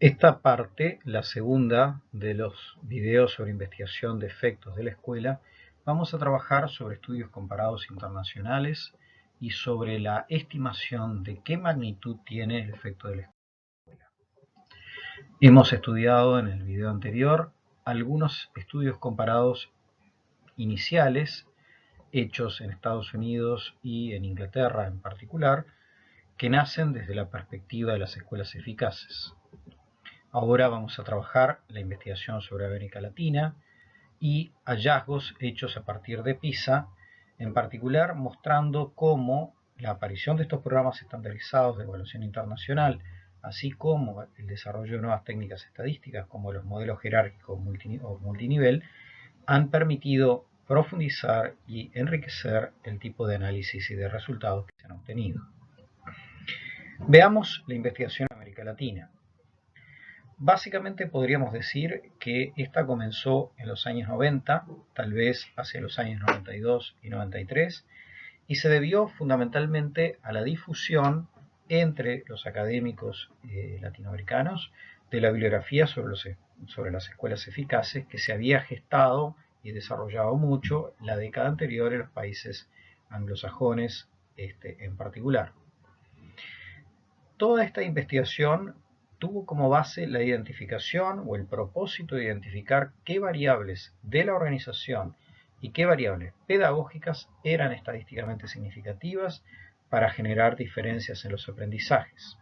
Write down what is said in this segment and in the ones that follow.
Esta parte, la segunda de los videos sobre investigación de efectos de la escuela, vamos a trabajar sobre estudios comparados internacionales y sobre la estimación de qué magnitud tiene el efecto de la escuela. Hemos estudiado en el video anterior algunos estudios comparados iniciales hechos en Estados Unidos y en Inglaterra en particular, que nacen desde la perspectiva de las escuelas eficaces. Ahora vamos a trabajar la investigación sobre América Latina y hallazgos hechos a partir de PISA, en particular mostrando cómo la aparición de estos programas estandarizados de evaluación internacional, así como el desarrollo de nuevas técnicas estadísticas como los modelos jerárquicos o multinivel, han permitido profundizar y enriquecer el tipo de análisis y de resultados que se han obtenido. Veamos la investigación en América Latina. Básicamente podríamos decir que esta comenzó en los años 90, tal vez hacia los años 92 y 93, y se debió fundamentalmente a la difusión entre los académicos latinoamericanos de la bibliografía sobre las escuelas eficaces que se había gestado y desarrollado mucho la década anterior en los países anglosajones en particular. Toda esta investigación tuvo como base la identificación o el propósito de identificar qué variables de la organización y qué variables pedagógicas eran estadísticamente significativas para generar diferencias en los aprendizajes.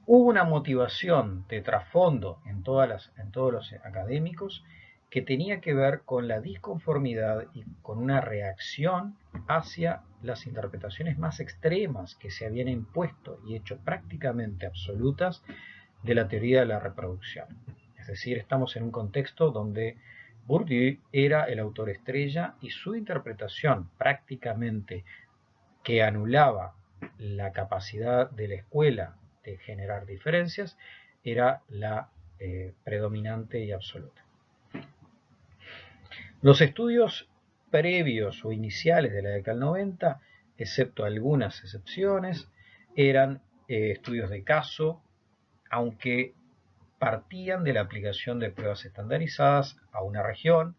Hubo una motivación de trasfondo en todos los académicos que tenía que ver con la disconformidad y con una reacción hacia las interpretaciones más extremas que se habían impuesto y hecho prácticamente absolutas de la teoría de la reproducción. Es decir, estamos en un contexto donde Bourdieu era el autor estrella y su interpretación prácticamente que anulaba la capacidad de la escuela de generar diferencias era la predominante y absoluta. Los estudios previos o iniciales de la década del 90, excepto algunas excepciones, eran estudios de caso, aunque partían de la aplicación de pruebas estandarizadas a una región,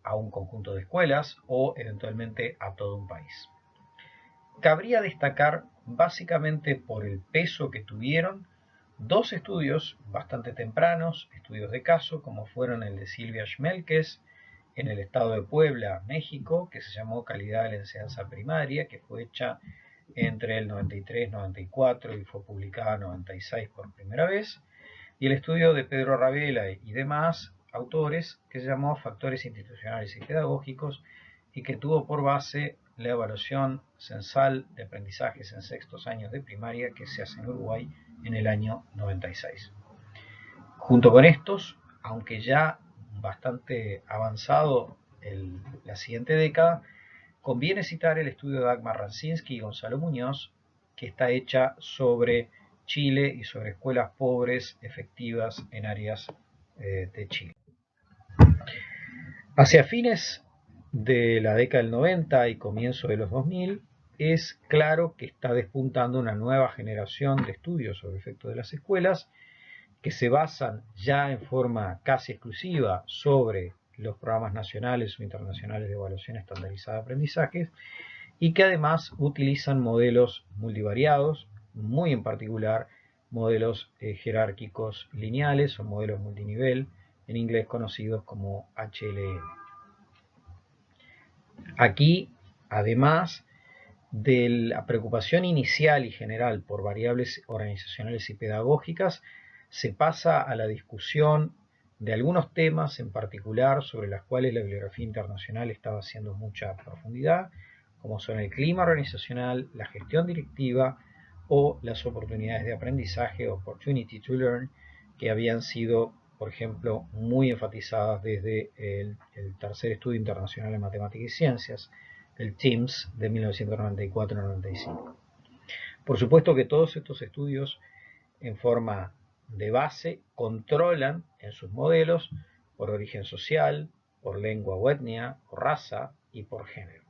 a un conjunto de escuelas o eventualmente a todo un país. Cabría destacar, básicamente por el peso que tuvieron, dos estudios bastante tempranos, estudios de caso, como fueron el de Silvia Schmelkes en el estado de Puebla, México, que se llamó Calidad de la Enseñanza Primaria, que fue hecha entre el 93 y 94 y fue publicada en 96 por primera vez, y el estudio de Pedro Ravela y demás autores que se llamó Factores Institucionales y Pedagógicos y que tuvo por base la evaluación censal de aprendizajes en sextos años de primaria que se hace en Uruguay en el año 96. Junto con estos, aunque ya bastante avanzado la siguiente década, conviene citar el estudio de Dagmar Racinski y Gonzalo Muñoz, que está hecha sobre Chile y sobre escuelas pobres efectivas en áreas de Chile. Hacia fines de la década del 90 y comienzo de los 2000, es claro que está despuntando una nueva generación de estudios sobre efectos de las escuelas que se basan ya en forma casi exclusiva sobre los programas nacionales o internacionales de evaluación estandarizada de aprendizajes y que además utilizan modelos multivariados, muy en particular modelos jerárquicos lineales o modelos multinivel, en inglés conocidos como HLM. Aquí, además de la preocupación inicial y general por variables organizacionales y pedagógicas, se pasa a la discusión de algunos temas en particular sobre los cuales la bibliografía internacional estaba haciendo mucha profundidad, como son el clima organizacional, la gestión directiva o las oportunidades de aprendizaje, opportunity to learn, que habían sido, por ejemplo, muy enfatizadas desde el tercer estudio internacional en matemáticas y ciencias, el TIMSS de 1994-95. Por supuesto que todos estos estudios en forma de base controlan en sus modelos por origen social, por lengua o etnia, por raza y por género.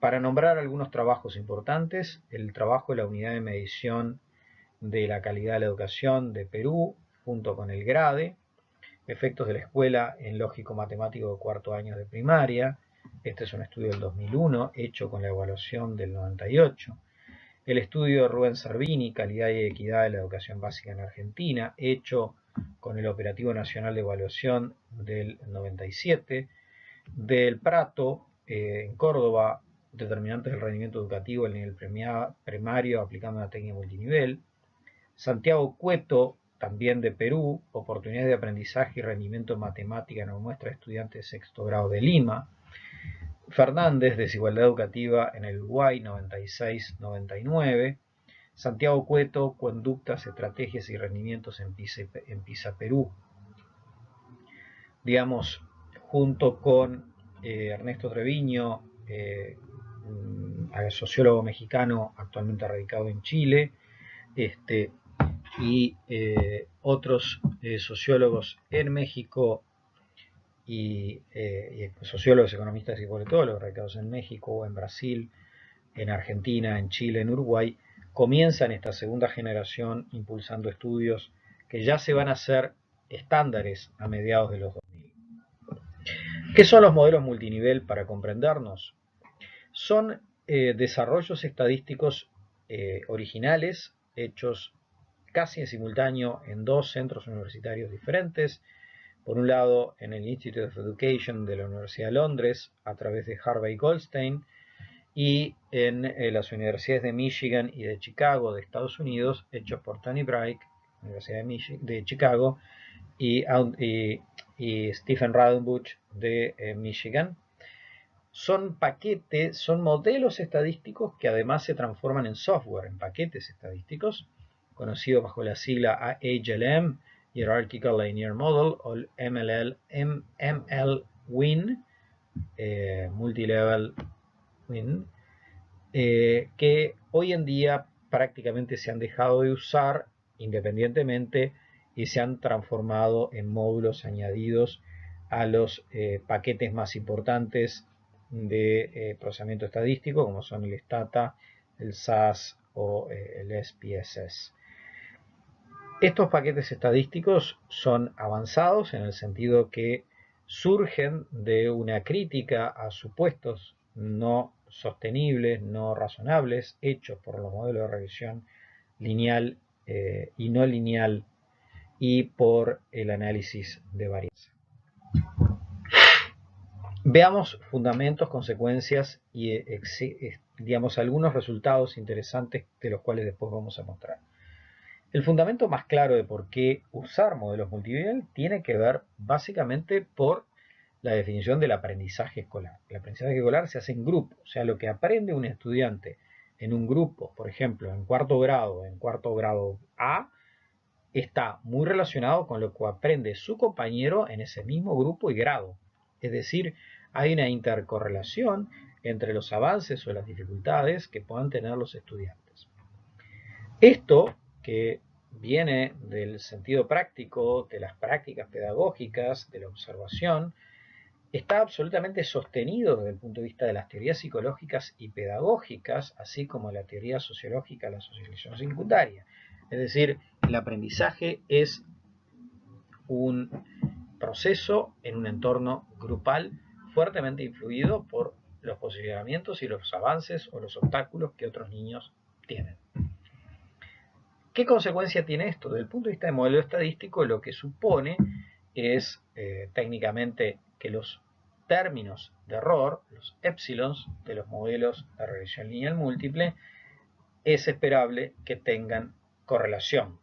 Para nombrar algunos trabajos importantes, el trabajo de la unidad de medición de la calidad de la educación de Perú, junto con el GRADE, efectos de la escuela en lógico-matemático de cuarto año de primaria. Este es un estudio del 2001, hecho con la evaluación del 98. El estudio de Rubén Servini, calidad y equidad de la educación básica en Argentina, hecho con el Operativo Nacional de Evaluación del 97. Del Prato, en Córdoba, determinantes del rendimiento educativo en el nivel primario aplicando una técnica multinivel. Santiago Cueto, también de Perú, oportunidades de aprendizaje y rendimiento en matemática en una muestra de estudiantes de sexto grado de Lima. Fernández, desigualdad educativa en el Uruguay, 96-99. Santiago Cueto, conductas, estrategias y rendimientos en PISA Perú. Digamos, junto con Ernesto Treviño, sociólogo mexicano actualmente radicado en Chile, y otros sociólogos en México y sociólogos, economistas y politólogos radicados en México o en Brasil, en Argentina, en Chile, en Uruguay, comienzan esta segunda generación impulsando estudios que ya se van a hacer estándares a mediados de los 2000. ¿Qué son los modelos multinivel para comprendernos? Son desarrollos estadísticos originales hechos casi en simultáneo en dos centros universitarios diferentes. Por un lado, en el Institute of Education de la Universidad de Londres, a través de Harvey Goldstein, y en las universidades de Michigan y de Chicago de Estados Unidos, hechos por Tony Bright, Universidad de Chicago, y Stephen Radenbuch de Michigan. Son paquetes, son modelos estadísticos que además se transforman en software, en paquetes estadísticos, conocidos bajo la sigla HLM, Hierarchical Linear Model, o ML-WIN, Multilevel WIN, que hoy en día prácticamente se han dejado de usar independientemente y se han transformado en módulos añadidos a los paquetes más importantes de procesamiento estadístico, como son el STATA, el SAS o el SPSS. Estos paquetes estadísticos son avanzados en el sentido que surgen de una crítica a supuestos no sostenibles, no razonables, hechos por los modelos de regresión lineal y no lineal y por el análisis de varianza. Veamos fundamentos, consecuencias y digamos algunos resultados interesantes de los cuales después vamos a mostrar. El fundamento más claro de por qué usar modelos multinivel tiene que ver básicamente por la definición del aprendizaje escolar. El aprendizaje escolar se hace en grupo, o sea, lo que aprende un estudiante en un grupo, por ejemplo, en cuarto grado A, está muy relacionado con lo que aprende su compañero en ese mismo grupo y grado. Es decir, hay una intercorrelación entre los avances o las dificultades que puedan tener los estudiantes. Esto, que viene del sentido práctico, de las prácticas pedagógicas, de la observación, está absolutamente sostenido desde el punto de vista de las teorías psicológicas y pedagógicas, así como la teoría sociológica de la socialización secundaria. Es decir, el aprendizaje es un proceso en un entorno grupal fuertemente influido por los posicionamientos y los avances o los obstáculos que otros niños tienen. ¿Qué consecuencia tiene esto? Desde el punto de vista del modelo estadístico, lo que supone es técnicamente que los términos de error, los épsilons de los modelos de regresión lineal múltiple, es esperable que tengan correlación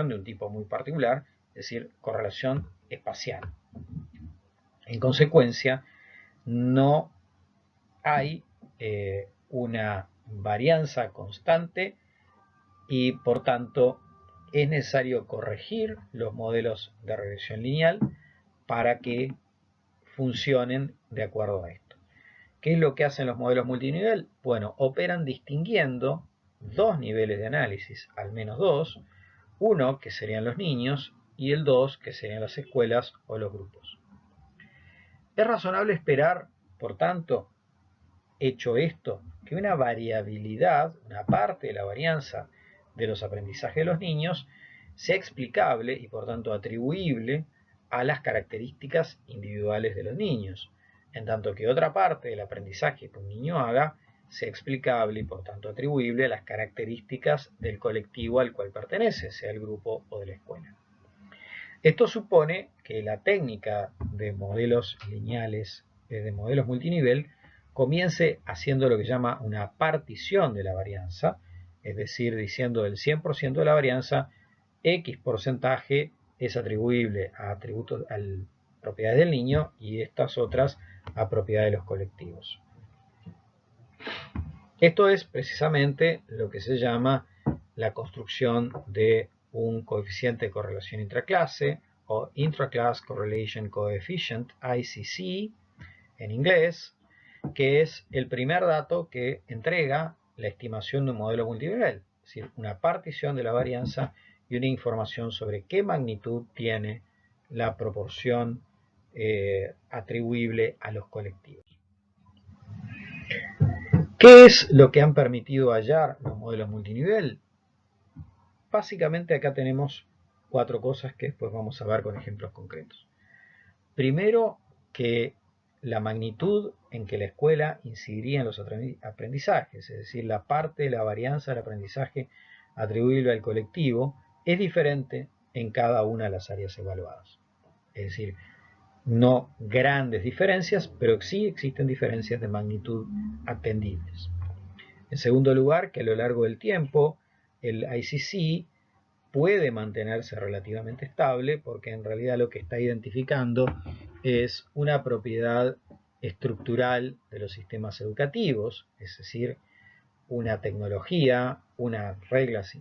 de un tipo muy particular, es decir, correlación espacial. En consecuencia, no hay una varianza constante y por tanto es necesario corregir los modelos de regresión lineal para que funcionen de acuerdo a esto. ¿Qué es lo que hacen los modelos multinivel? Bueno, operan distinguiendo dos niveles de análisis, al menos dos, uno que serían los niños y el dos que serían las escuelas o los grupos. Es razonable esperar, por tanto, hecho esto, que una variabilidad, una parte de la varianza de los aprendizajes de los niños sea explicable y por tanto atribuible a las características individuales de los niños, en tanto que otra parte del aprendizaje que un niño haga sea explicable y por tanto atribuible a las características del colectivo al cual pertenece, sea el grupo o de la escuela. Esto supone que la técnica de modelos lineales, de modelos multinivel, comience haciendo lo que se llama una partición de la varianza, es decir, diciendo del 100% de la varianza, X porcentaje es atribuible a propiedades del niño y estas otras a propiedades de los colectivos. Esto es precisamente lo que se llama la construcción de un coeficiente de correlación intraclase o Intraclass Correlation Coefficient, ICC en inglés, que es el primer dato que entrega la estimación de un modelo multinivel, es decir, una partición de la varianza y una información sobre qué magnitud tiene la proporción atribuible a los colectivos. ¿Qué es lo que han permitido hallar los modelos multinivel? Básicamente acá tenemos 4 cosas que después vamos a ver con ejemplos concretos. Primero, que la magnitud en que la escuela incidiría en los aprendizajes, es decir, la parte de la varianza del aprendizaje atribuible al colectivo, es diferente en cada una de las áreas evaluadas. Es decir, no grandes diferencias, pero sí existen diferencias de magnitud atendibles. En segundo lugar, que a lo largo del tiempo el ICC puede mantenerse relativamente estable porque en realidad lo que está identificando es una propiedad estructural de los sistemas educativos, es decir, una tecnología, unas reglas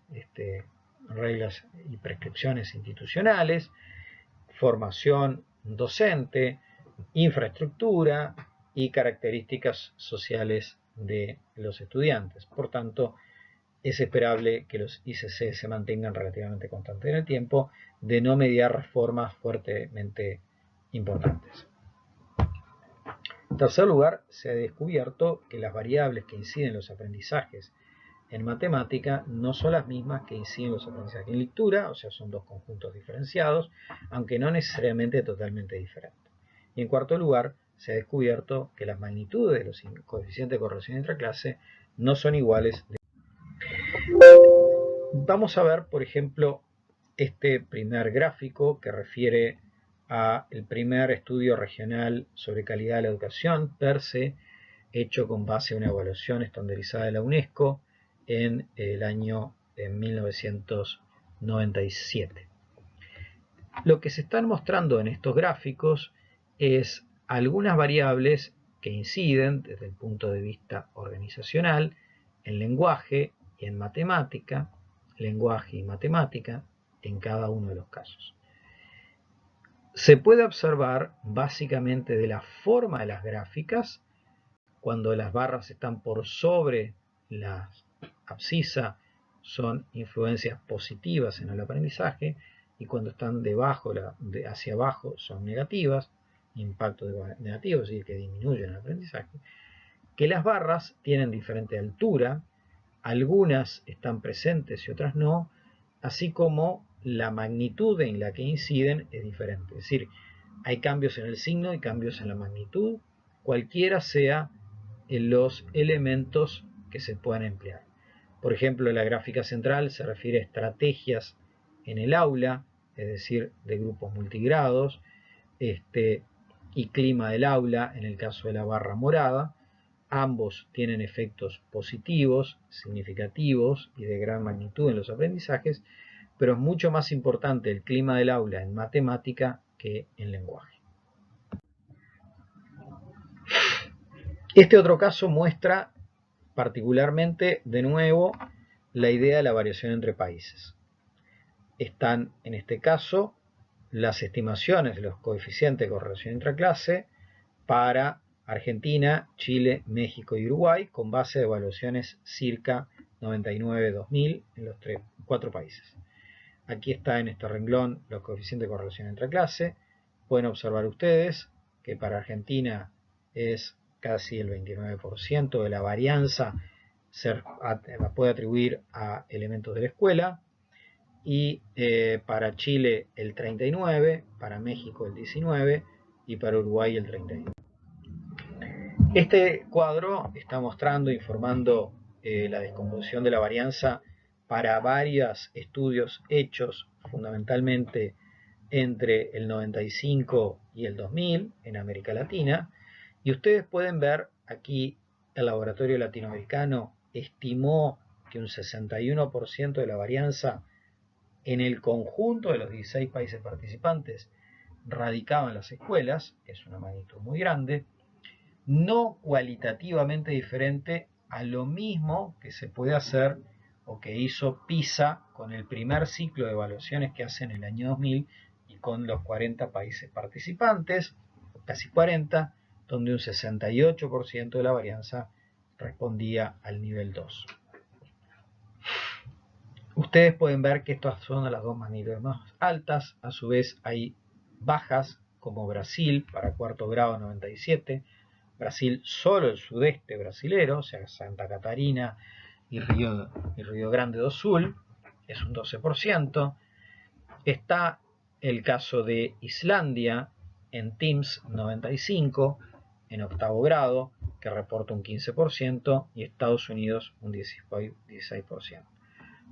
y prescripciones institucionales, formación docente, infraestructura y características sociales de los estudiantes. Por tanto, es esperable que los ICC se mantengan relativamente constantes en el tiempo, de no mediar reformas fuertemente importantes. En tercer lugar, se ha descubierto que las variables que inciden en los aprendizajes en matemática no son las mismas que inciden en los aprendizajes en lectura, o sea, son dos conjuntos diferenciados, aunque no necesariamente totalmente diferentes. Y en cuarto lugar, se ha descubierto que las magnitudes de los coeficientes de correlación intraclase no son iguales. Vamos a ver, por ejemplo, este primer gráfico que refiere al primer estudio regional sobre calidad de la educación, PERCE, hecho con base a una evaluación estandarizada de la UNESCO en el año 1997. Lo que se están mostrando en estos gráficos es algunas variables que inciden desde el punto de vista organizacional en lenguaje y en matemática, lenguaje y matemática en cada uno de los casos. Se puede observar básicamente de la forma de las gráficas, cuando las barras están por sobre la abscisa son influencias positivas en el aprendizaje y cuando están debajo, hacia abajo son negativas, impactos negativos, es decir, que disminuyen el aprendizaje, que las barras tienen diferente altura, algunas están presentes y otras no, así como la magnitud en la que inciden es diferente. Es decir, hay cambios en el signo y cambios en la magnitud, cualquiera sea los elementos que se puedan emplear. Por ejemplo, la gráfica central se refiere a estrategias en el aula, es decir, de grupos multigrados, y clima del aula en el caso de la barra morada. Ambos tienen efectos positivos, significativos y de gran magnitud en los aprendizajes, pero es mucho más importante el clima del aula en matemática que en lenguaje. Este otro caso muestra particularmente, de nuevo, la idea de la variación entre países. Están, en este caso, las estimaciones de los coeficientes de correlación intraclase para Argentina, Chile, México y Uruguay, con base de evaluaciones circa 99-2000 en los 4 países. Aquí está en este renglón los coeficientes de correlación intraclase. Pueden observar ustedes que para Argentina es casi el 29% de la varianza puede atribuir a elementos de la escuela, y para Chile el 39, para México el 19 y para Uruguay el 31. Este cuadro está mostrando, informando la descomposición de la varianza para varios estudios hechos fundamentalmente entre el 95 y el 2000 en América Latina, y ustedes pueden ver aquí el laboratorio latinoamericano estimó que un 61% de la varianza en el conjunto de los 16 países participantes radicaba en las escuelas, es una magnitud muy grande, no cualitativamente diferente a lo mismo que se puede hacer o que hizo PISA con el primer ciclo de evaluaciones que hace en el año 2000 y con los 40 países participantes, casi 40, donde un 68% de la varianza respondía al nivel 2. Ustedes pueden ver que estas son las dos magnitudes más altas, a su vez hay bajas como Brasil para cuarto grado 97, Brasil solo el sudeste brasilero, o sea Santa Catarina y Río Grande do Sul, es un 12%. Está el caso de Islandia en TIMSS 95, en octavo grado, que reporta un 15%, y Estados Unidos un 16%.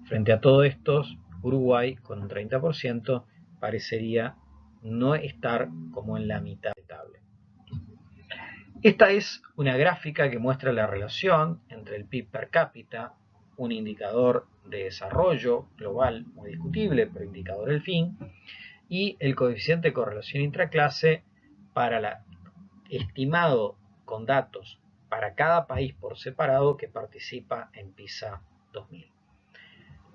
Frente a todos estos, Uruguay con un 30% parecería no estar como en la mitad de tabla. Esta es una gráfica que muestra la relación entre el PIB per cápita, un indicador de desarrollo global muy discutible, pero indicador del fin, y el coeficiente de correlación intraclase estimado con datos para cada país por separado que participa en PISA 2000.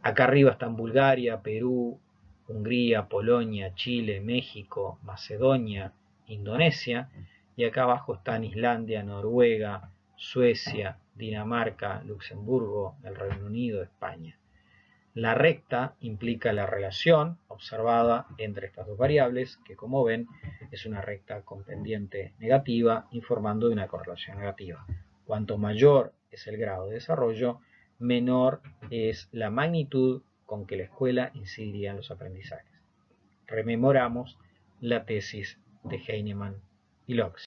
Acá arriba están Bulgaria, Perú, Hungría, Polonia, Chile, México, Macedonia, Indonesia, y acá abajo están Islandia, Noruega, Suecia, Dinamarca, Luxemburgo, el Reino Unido, España. La recta implica la relación observada entre estas dos variables, que como ven es una recta con pendiente negativa, informando de una correlación negativa. Cuanto mayor es el grado de desarrollo, menor es la magnitud con que la escuela incidiría en los aprendizajes. Rememoramos la tesis de Heinemann y Loxi.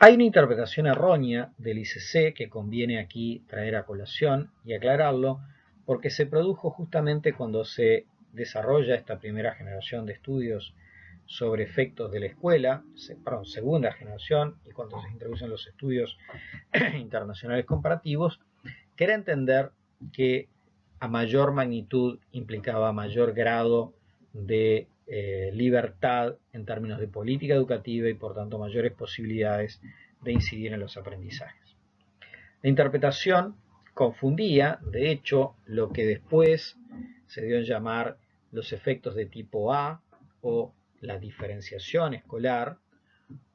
Hay una interpretación errónea del ICC que conviene aquí traer a colación y aclararlo, porque se produjo justamente cuando se desarrolla esta primera generación de estudios sobre efectos de la escuela, segunda generación, y cuando se introducen los estudios internacionales comparativos, que era entender que a mayor magnitud implicaba mayor grado de libertad en términos de política educativa y por tanto mayores posibilidades de incidir en los aprendizajes. La interpretación confundía, de hecho, lo que después se dio en llamar los efectos de tipo A o la diferenciación escolar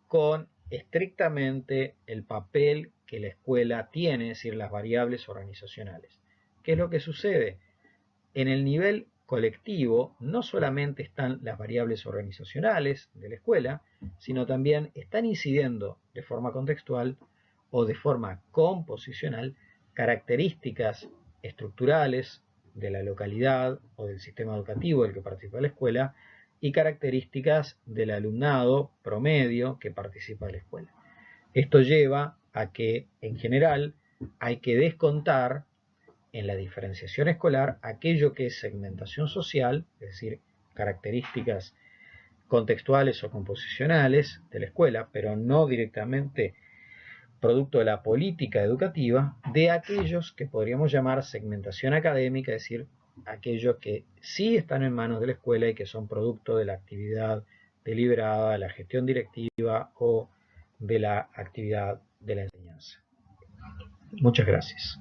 con estrictamente el papel que la escuela tiene, es decir, las variables organizacionales. ¿Qué es lo que sucede? En el nivel colectivo no solamente están las variables organizacionales de la escuela, sino también están incidiendo de forma contextual o de forma composicional características estructurales de la localidad o del sistema educativo del que participa la escuela y características del alumnado promedio que participa de la escuela. Esto lleva a que, en general, hay que descontar en la diferenciación escolar aquello que es segmentación social, es decir, características contextuales o composicionales de la escuela, pero no directamente producto de la política educativa, de aquellos que podríamos llamar segmentación académica, es decir, aquellos que sí están en manos de la escuela y que son producto de la actividad deliberada, de la gestión directiva o de la actividad de la enseñanza. Muchas gracias.